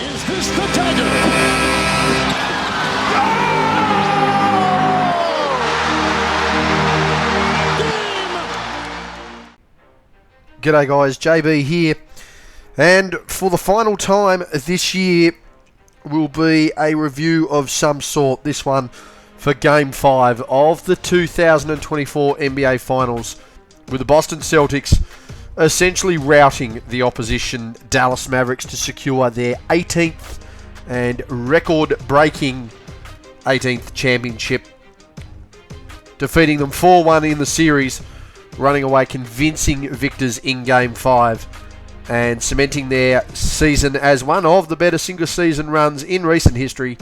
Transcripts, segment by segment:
Is this the dagger? G'day guys, JB here, and for the final time this year will be a review of some sort, this one for Game 5 of the 2024 NBA Finals, with the Boston Celtics essentially routing the opposition Dallas Mavericks to secure their 18th and record-breaking 18th championship, defeating them 4-1 in the series, running away convincing victors in Game 5 and cementing their season as one of the better single-season runs in recent history,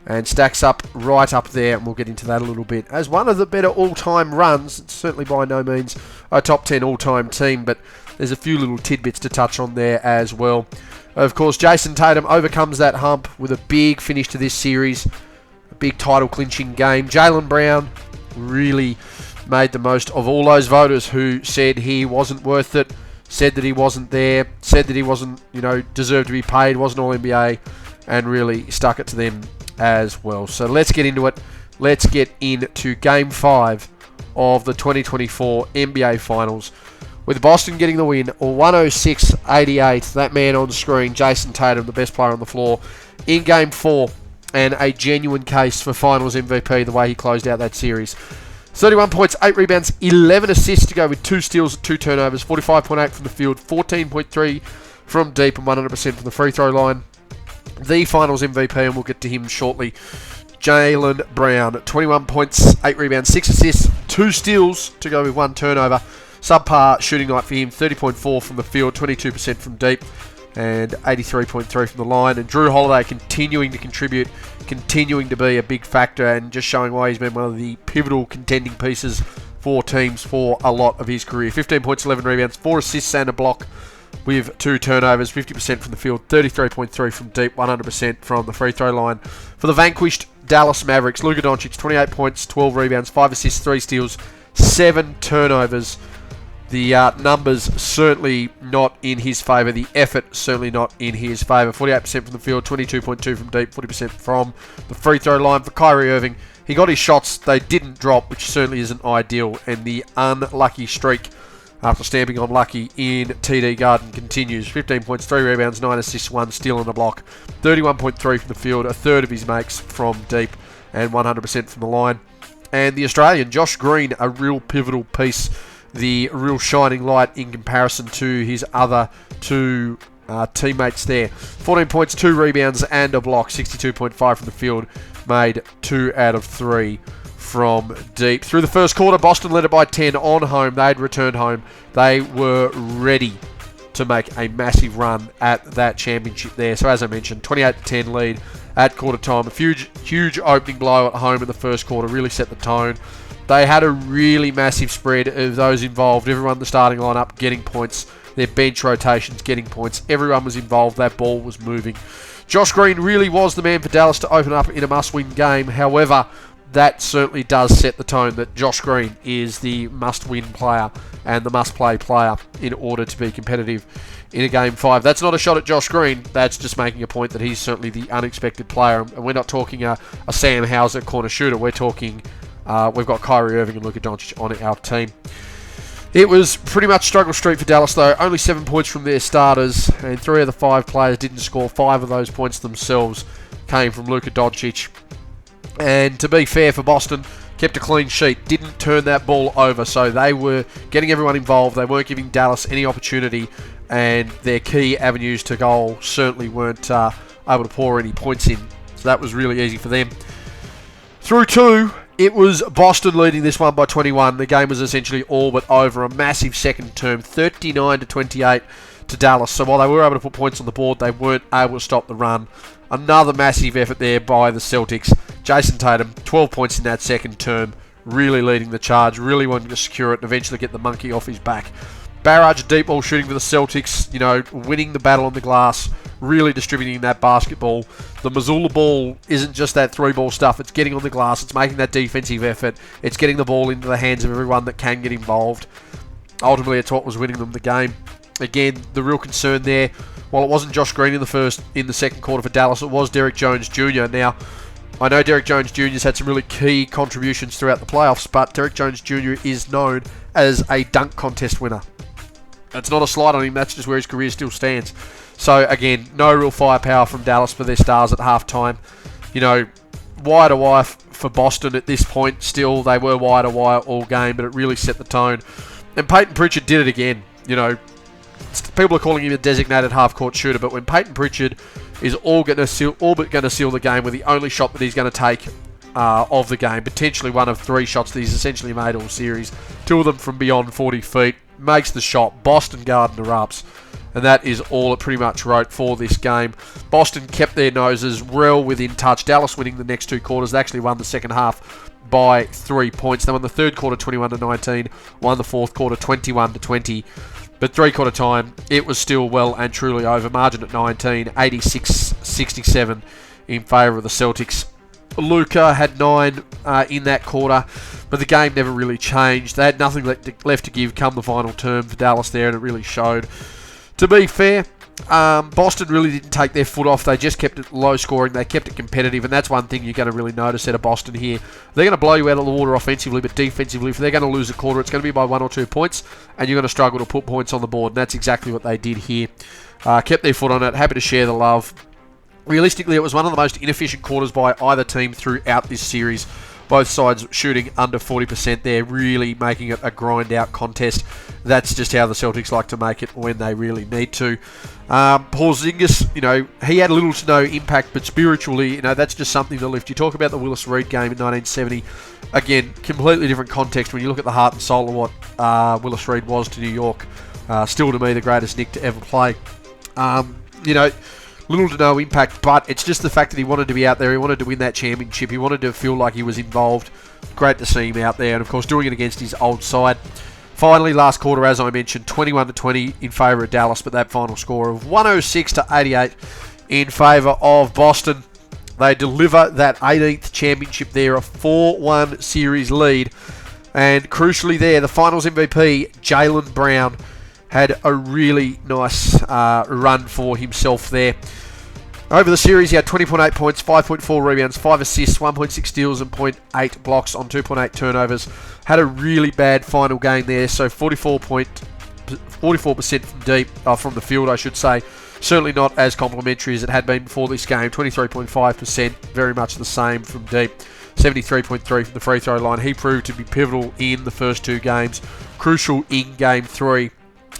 and stacks up right up there, and we'll get into that a little bit, as one of the better all-time runs. It's certainly by no means a top 10 all-time team, but there's a few little tidbits to touch on there as well. Of course, Jason Tatum overcomes that hump with a big finish to this series, a big title-clinching game. Jaylen Brown really made the most of all those voters who said he wasn't worth it, said that he wasn't there, said that he wasn't, deserved to be paid, wasn't all NBA, and really stuck it to them as well. So let's get into it. Let's get into Game 5 of the 2024 NBA Finals, with Boston getting the win, 106-88. That man on screen, Jason Tatum, the best player on the floor in Game 4, and a genuine case for Finals MVP, the way he closed out that series. 31 points, 8 rebounds, 11 assists to go with 2 steals, 2 turnovers, 45.8 from the field, 14.3 from deep, and 100% from the free throw line. The Finals MVP, and we'll get to him shortly, Jaylen Brown. 21 points, 8 rebounds, 6 assists, 2 steals to go with 1 turnover. Subpar shooting night for him, 30.4 from the field, 22% from deep, and 83.3 from the line. And Drew Holiday continuing to contribute, continuing to be a big factor, and just showing why he's been one of the pivotal contending pieces for teams for a lot of his career. 15 points, 11 rebounds, 4 assists and a block with 2 turnovers, 50% from the field, 33.3 from deep, 100% from the free throw line. For the vanquished Dallas Mavericks, Luka Doncic, 28 points, 12 rebounds, 5 assists, 3 steals, 7 turnovers. The numbers certainly not in his favour. The effort certainly not in his favour. 48% from the field, 22.2 from deep, 40% from the free throw line. For Kyrie Irving, he got his shots. They didn't drop, which certainly isn't ideal. And the unlucky streak, after stamping on lucky in TD Garden, continues. 15 points, 3 rebounds, 9 assists, 1 steal and a block. 31.3 from the field, a third of his makes from deep, and 100% from the line. And the Australian, Josh Green, a real pivotal piece, the real shining light in comparison to his other 2 teammates there. 14 points, 2 rebounds and a block, 62.5 from the field, made 2 out of 3 from deep. Through the first quarter, Boston led it by 10 on home. They'd returned home. They were ready to make a massive run at that championship there. So as I mentioned, 28-10 lead at quarter time. A huge opening blow at home in the first quarter really set the tone. They had a really massive spread of those involved. Everyone in the starting lineup getting points. Their bench rotations getting points. Everyone was involved. That ball was moving. Josh Green really was the man for Dallas to open up in a must-win game. However, that certainly does set the tone that Josh Green is the must-win player and the must-play player in order to be competitive in a Game 5. That's not a shot at Josh Green. That's just making a point that he's certainly the unexpected player. And we're not talking a Sam Hauser corner shooter. We're talking... we've got Kyrie Irving and Luka Doncic on our team. It was pretty much struggle street for Dallas though. Only 7 points from their starters, and 3 of the 5 players didn't score. 5 of those points themselves came from Luka Doncic. And to be fair for Boston, kept a clean sheet, didn't turn that ball over, so they were getting everyone involved. They weren't giving Dallas any opportunity, and their key avenues to goal certainly weren't able to pour any points in. So that was really easy for them. Through 2, it was Boston leading this one by 21. The game was essentially all but over. A massive second term, 39-28 to Dallas. So while they were able to put points on the board, they weren't able to stop the run. Another massive effort there by the Celtics. Jason Tatum, 12 points in that second term, really leading the charge, really wanting to secure it and eventually get the monkey off his back. Barrage deep ball shooting for the Celtics, winning the battle on the glass, really distributing that basketball. The Missoula ball isn't just that 3-ball stuff, it's getting on the glass, it's making that defensive effort, it's getting the ball into the hands of everyone that can get involved. Ultimately, it's what was winning them the game. Again, the real concern there while it wasn't Josh Green in the second quarter for Dallas, it was Derek Jones Jr. Now, I know Derek Jones Jr. has had some really key contributions throughout the playoffs, but Derek Jones Jr. is known as a dunk contest winner. That's not a slight on him, that's just where his career still stands. So, again, no real firepower from Dallas for their stars at halftime. You know, wire to wire for Boston at this point. Still, they were wire to wire all game, but it really set the tone. And Peyton Pritchard did it again. You know, people are calling him a designated half-court shooter, but when Peyton Pritchard is all but going to seal the game with the only shot that he's going to take of the game, potentially one of 3 shots that he's essentially made all series, 2 of them from beyond 40 feet, makes the shot, Boston Garden erupts, and that is all it pretty much wrote for this game. Boston kept their noses well within touch. Dallas winning the next 2 quarters. They actually won the second half by 3 points. They won the third quarter 21-19, won the fourth quarter 21-20. But 3-quarter time, it was still well and truly over. Margin at 19, 86-67 in favour of the Celtics. Luka had 9 in that quarter, but the game never really changed. They had nothing left to give come the final term for Dallas there, and it really showed. To be fair, Boston really didn't take their foot off. They just kept it low scoring. They kept it competitive, and that's one thing you're going to really notice out of Boston here. They're going to blow you out of the water offensively, but defensively, if they're going to lose a quarter, it's going to be by 1 or 2 points, and you're going to struggle to put points on the board, and that's exactly what they did here. Kept their foot on it, happy to share the love. Realistically, it was one of the most inefficient quarters by either team throughout this series. Both sides shooting under 40% there, really making it a grind-out contest. That's just how the Celtics like to make it when they really need to. Porzingis, you know, he had little to no impact, but spiritually, you know, that's just something to lift. You talk about the Willis Reed game in 1970. Again, completely different context when you look at the heart and soul of what Willis Reed was to New York. Still, to me, the greatest Knick to ever play. You know, little to no impact, but it's just the fact that he wanted to be out there. He wanted to win that championship. He wanted to feel like he was involved. Great to see him out there, and of course doing it against his old side. Finally, last quarter, as I mentioned, 21-20 in favour of Dallas, but that final score of 106-88 in favour of Boston. They deliver that 18th championship there, a 4-1 series lead, and crucially there, the finals MVP, Jaylen Brown, had a really nice run for himself there. Over the series, he had 20.8 points, 5.4 rebounds, 5 assists, 1.6 steals, and 0.8 blocks on 2.8 turnovers. Had a really bad final game there, so 44% from deep, from the field, I should say. Certainly not as complimentary as it had been before this game. 23.5%, very much the same from deep. 73.3 from the free throw line. He proved to be pivotal in the first 2 games. Crucial in Game 3.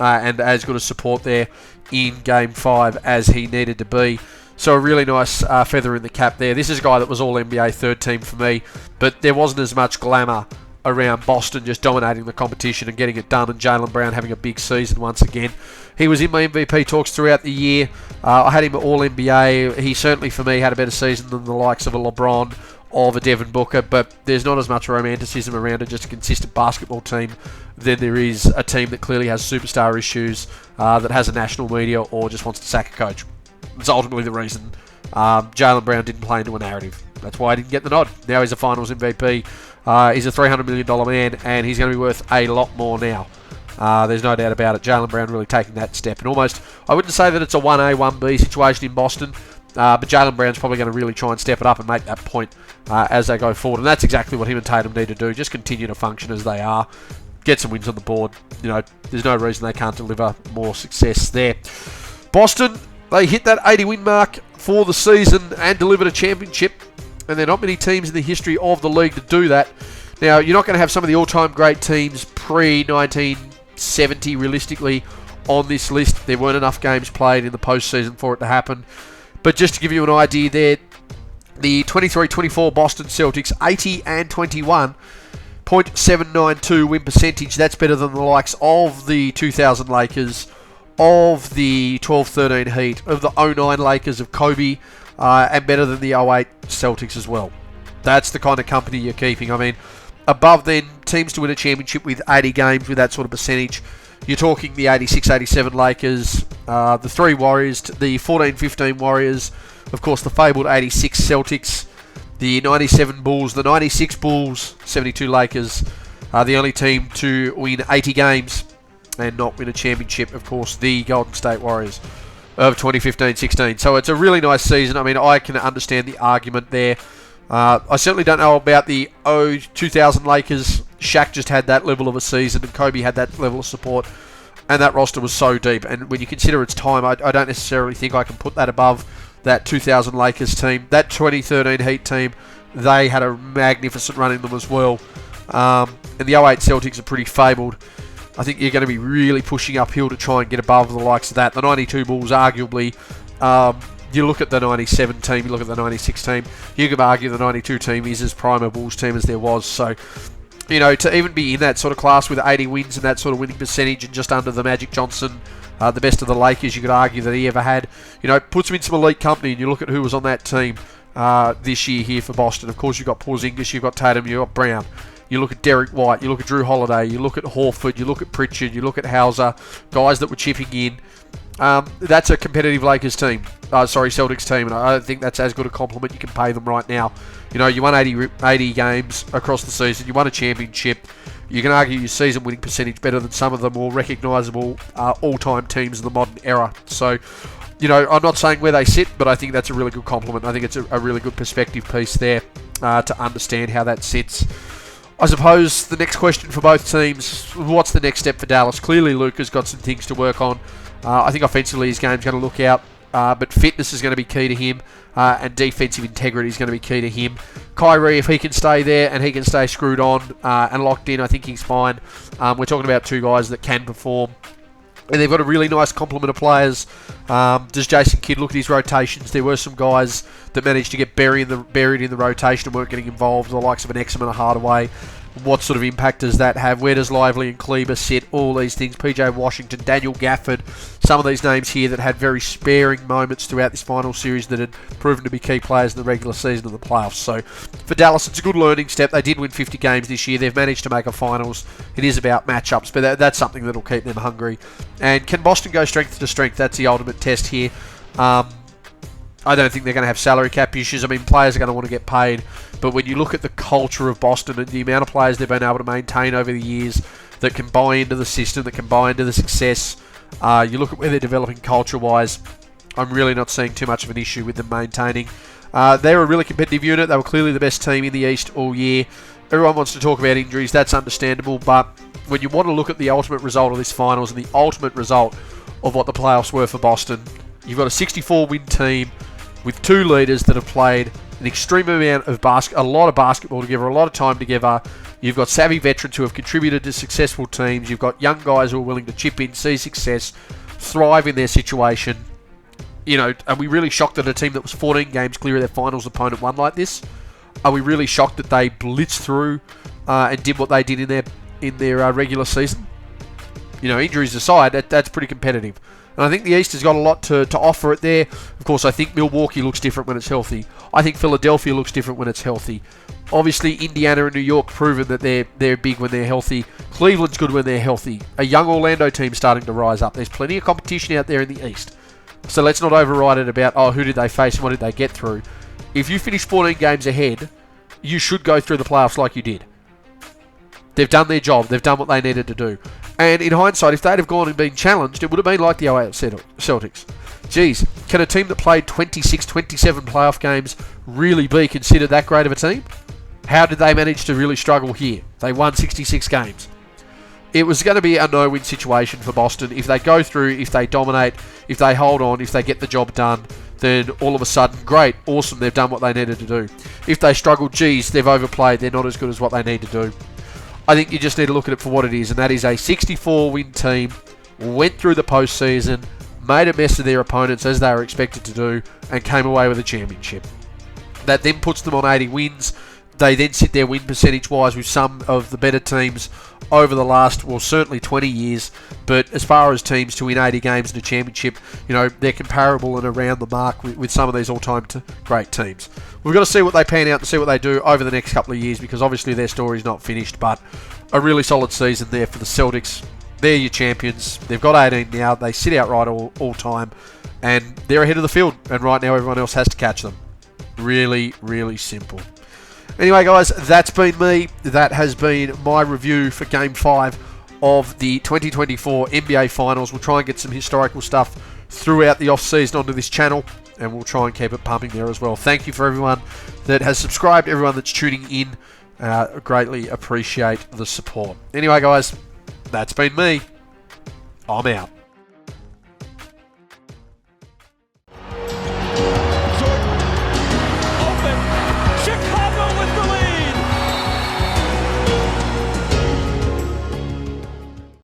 And as good a support there in Game 5 as he needed to be. So a really nice feather in the cap there. This is a guy that was all-NBA third team for me, but there wasn't as much glamour around Boston just dominating the competition and getting it done, and Jaylen Brown having a big season once again. He was in my MVP talks throughout the year. I had him at all-NBA. He certainly, for me, had a better season than the likes of a LeBron or a Devin Booker, but there's not as much romanticism around it, just a consistent basketball team, than there is a team that clearly has superstar issues, that has a national media, or just wants to sack a coach. It's ultimately the reason Jaylen Brown didn't play into a narrative. That's why he didn't get the nod. Now he's a finals MVP. He's a $300 million man, and he's going to be worth a lot more now. There's no doubt about it. Jaylen Brown really taking that step. And almost, I wouldn't say that it's a 1A, 1B situation in Boston, but Jaylen Brown's probably going to really try and step it up and make that point as they go forward. And that's exactly what him and Tatum need to do. Just continue to function as they are. Get some wins on the board. You know, there's no reason they can't deliver more success there. Boston, they hit that 80-win mark for the season and delivered a championship. And there are not many teams in the history of the league to do that. Now, you're not going to have some of the all-time great teams pre-1970 realistically on this list. There weren't enough games played in the postseason for it to happen. But just to give you an idea there, the 23-24 Boston Celtics, 80-21, .792 win percentage. That's better than the likes of the 2000 Lakers, of the 12-13 Heat, of the 09 Lakers of Kobe, and better than the 08 Celtics as well. That's the kind of company you're keeping. I mean, above then, teams to win a championship with 80 games with that sort of percentage. You're talking the 86-87 Lakers, the 3 Warriors, the 14-15 Warriors, of course the fabled 86 Celtics, the 97 Bulls, the 96 Bulls, 72 Lakers, the only team to win 80 games and not win a championship, of course, the Golden State Warriors. of 2015-16. So it's a really nice season. I mean, I can understand the argument there. I certainly don't know about the 2000 Lakers. Shaq just had that level of a season, and Kobe had that level of support, and that roster was so deep. And when you consider its time, I don't necessarily think I can put that above that 2000 Lakers team. That 2013 Heat team, they had a magnificent run in them as well. And the 08 Celtics are pretty fabled. I think you're going to be really pushing uphill to try and get above the likes of that. The 92 Bulls, arguably, you look at the 97 team, you look at the 96 team, you could argue the 92 team is as prime a Bulls team as there was. So, you know, to even be in that sort of class with 80 wins and that sort of winning percentage and just under the Magic Johnson, the best of the Lakers, you could argue that he ever had, you know, puts him in some elite company. And you look at who was on that team this year here for Boston. Of course, you've got Porzingis, you've got Tatum, you've got Brown. You look at Derek White, you look at Drew Holiday, you look at Horford, you look at Pritchard, you look at Hauser, guys that were chipping in. That's a competitive Lakers team. Celtics team, and I think that's as good a compliment you can pay them right now. You know, you won 80 games across the season, you won a championship. You can argue your season winning percentage better than some of the more recognisable all-time teams in the modern era. So, you know, I'm not saying where they sit, but I think that's a really good compliment. I think it's a really good perspective piece there to understand how that sits. I suppose the next question for both teams, what's the next step for Dallas? Clearly, Luka's got some things to work on. I think offensively his game's going to look out, but fitness is going to be key to him, and defensive integrity is going to be key to him. Kyrie, if he can stay there and he can stay screwed on and locked in, I think he's fine. We're talking about two guys that can perform. And they've got a really nice complement of players. Does Jason Kidd look at his rotations? There were some guys that managed to get buried in the rotation and weren't getting involved, the likes of an Exum and a Hardaway. What sort of impact does that have? Where does Lively and Kleber sit? All these things. PJ Washington, Daniel Gafford, some of these names here that had very sparing moments throughout this final series that had proven to be key players in the regular season and the playoffs. So for Dallas, it's a good learning step. They did win 50 games this year. They've managed to make a finals. It is about matchups, but that's something that'll keep them hungry. And can Boston go strength to strength? That's the ultimate test here. I don't think they're going to have salary cap issues. I mean, players are going to want to get paid. But when you look at the culture of Boston and the amount of players they've been able to maintain over the years that can buy into the system, that can buy into the success, you look at where they're developing culture-wise, I'm really not seeing too much of an issue with them maintaining. They're a really competitive unit. They were clearly the best team in the East all year. Everyone wants to talk about injuries. That's understandable. But when you want to look at the ultimate result of this finals and the ultimate result of what the playoffs were for Boston, you've got a 64-win team with two leaders that have played an extreme amount of a lot of basketball together, a lot of time together. You've got savvy veterans who have contributed to successful teams. You've got young guys who are willing to chip in, see success, thrive in their situation. You know, are we really shocked that a team that was 14 games clear of their finals opponent won like this? Are we really shocked that they blitzed through and did what they did in their regular season? You know, injuries aside, that's pretty competitive. And I think the East has got a lot to offer it there. Of course, I think Milwaukee looks different when it's healthy. I think Philadelphia looks different when it's healthy. Obviously, Indiana and New York proven that they're big when they're healthy. Cleveland's good when they're healthy. A young Orlando team starting to rise up. There's plenty of competition out there in the East. So let's not override it about, who did they face and what did they get through. If you finish 14 games ahead, you should go through the playoffs like you did. They've done their job. They've done what they needed to do. And in hindsight, if they'd have gone and been challenged, it would have been like the 08 Celtics. Geez, can a team that played 26, 27 playoff games really be considered that great of a team? How did they manage to really struggle here? They won 66 games. It was going to be a no-win situation for Boston. If they go through, if they dominate, if they hold on, if they get the job done, then all of a sudden, great, awesome, they've done what they needed to do. If they struggle, geez, they've overplayed, they're not as good as what they need to do. I think you just need to look at it for what it is, and that is a 64-win team, went through the postseason, made a mess of their opponents as they were expected to do, and came away with a championship. That then puts them on 80 wins. They then sit there win percentage-wise with some of the better teams over the last, well, certainly 20 years. But as far as teams to win 80 games in a championship, you know, they're comparable and around the mark with some of these all-time great teams. We've got to see what they pan out and see what they do over the next couple of years, because obviously their story's not finished. But a really solid season there for the Celtics. They're your champions. They've got 18 now. They sit outright all time. And they're ahead of the field. And right now everyone else has to catch them. Really, really simple. Anyway, guys, that's been me. That has been my review for Game 5 of the 2024 NBA Finals. We'll try and get some historical stuff throughout the off-season onto this channel, and we'll try and keep it pumping there as well. Thank you for everyone that has subscribed, everyone that's tuning in. Greatly appreciate the support. Anyway, guys, that's been me. I'm out.